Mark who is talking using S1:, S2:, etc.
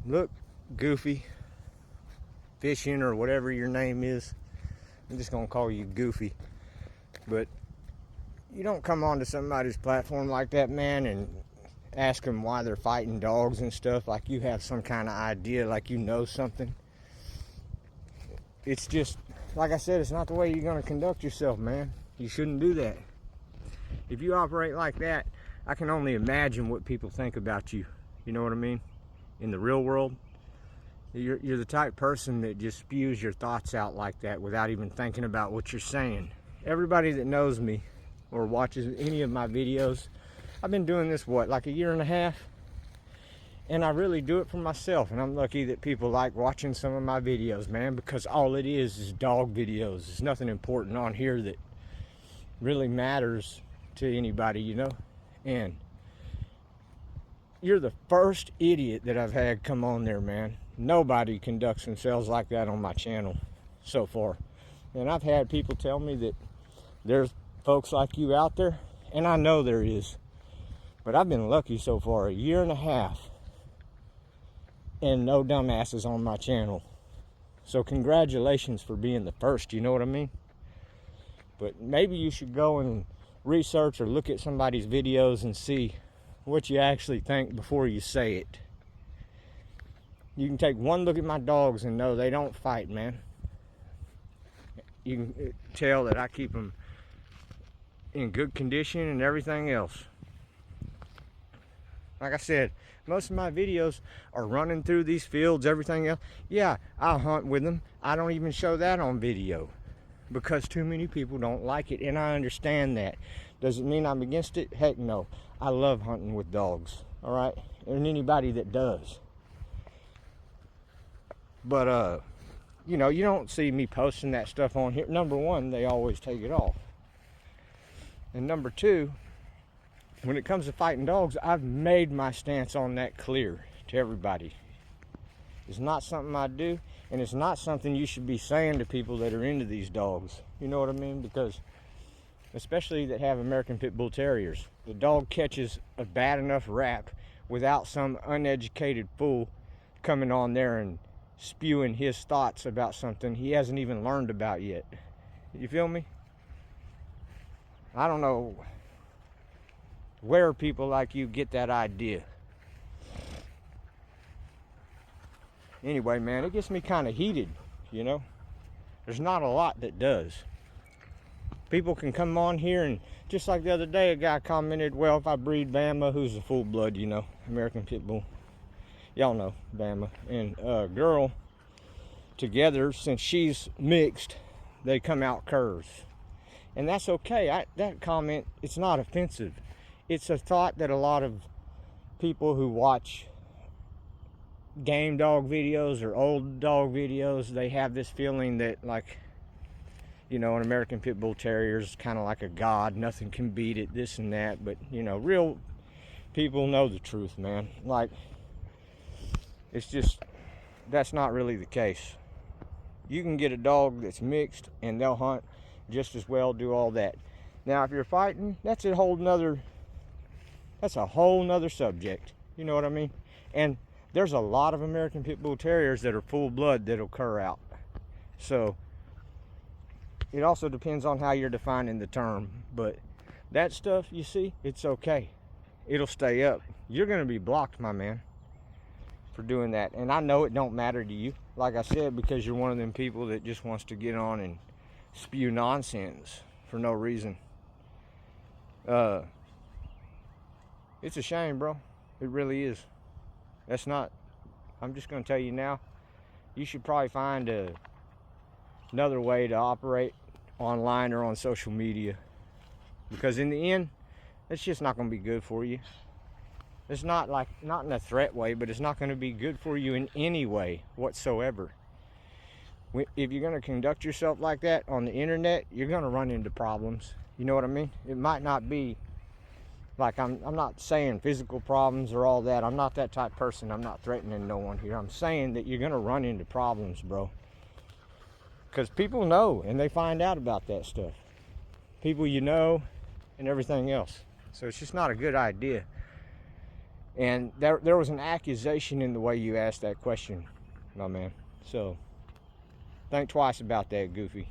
S1: look goofy fishing or whatever your name is. I'm just gonna call you Goofy. But you don't come onto somebody's platform like that, man, and ask them why they're fighting dogs and stuff like you have some kind of idea, like you know something. It's just, like I said, it's not the way you're gonna conduct yourself, man. You shouldn't do that. If you operate like that, I can only imagine what people think about you. You know what I mean? In the real world, you're the type person that just spews your thoughts out like that without even thinking about what you're saying. Everybody that knows me or watches any of my videos, I've been doing this, what, like a year and a half? And I really do it for myself, and I'm lucky that people like watching some of my videos, man, because all it is dog videos. There's nothing important on here that really matters to anybody, you know? And you're the first idiot that I've had come on there, man. Nobody conducts themselves like that on my channel so far. And I've had people tell me that there's folks like you out there, and I know there is. But I've been lucky so far, a year and a half, and no dumbasses on my channel. So congratulations for being the first, you know what I mean? But maybe you should go and research or look at somebody's videos and see what you actually think before you say it. You can take one look at my dogs and know they don't fight, man. You can tell that I keep them in good condition and everything else. Like I said, most of my videos are running through these fields, everything else. Yeah, I'll hunt with them. I don't even show that on video because too many people don't like it, and I understand that. Does it mean I'm against it? Heck no. I love hunting with dogs, all right? And anybody that does. But, you know, you don't see me posting that stuff on here. Number one, they always take it off. And number two, when it comes to fighting dogs, I've made my stance on that clear to everybody. It's not something I do, and it's not something you should be saying to people that are into these dogs. You know what I mean? Because, especially that have American Pit Bull Terriers, the dog catches a bad enough rap without some uneducated fool coming on there and spewing his thoughts about something he hasn't even learned about yet. You feel me? I don't know where people like you get that idea. Anyway, man, it gets me kind of heated, you know? There's not a lot that does. People can come on here and, just like the other day, a guy commented, well, if I breed Bama, who's a full blood, you know, American Pit Bull. Y'all know Bama. And a girl together, since she's mixed, they come out curs. And that's okay. That comment, it's not offensive. It's a thought that a lot of people who watch game dog videos or old dog videos, they have this feeling that, like, you know, an American Pit Bull Terrier is kind of like a god. Nothing can beat it, this and that. But, you know, real people know the truth, man. Like, it's just, that's not really the case. You can get a dog that's mixed and they'll hunt just as well, do all that. Now, if you're fighting, that's a whole nother subject. You know what I mean? And there's a lot of American Pit Bull Terriers that are full blood that'll cur out. So it also depends on how you're defining the term. But that stuff, you see, it's okay. It'll stay up. You're going to be blocked, my man, for doing that. And I know it don't matter to you, like I said, because you're one of them people that just wants to get on and spew nonsense for no reason. It's a shame, bro. It really is. That's not, I'm just going to tell you now, you should probably find another way to operate online or on social media, because in the end, it's just not going to be good for you. It's not in a threat way, but it's not going to be good for you in any way whatsoever. If you're going to conduct yourself like that on the internet, you're going to run into problems. You know what I mean? It might not be like, I'm not saying physical problems or all that. I'm not that type of person. I'm not threatening no one here. I'm saying that you're going to run into problems, bro. Because people know, and they find out about that stuff. People you know and everything else. So it's just not a good idea. And there was an accusation in the way you asked that question, my man. So think twice about that, Goofy.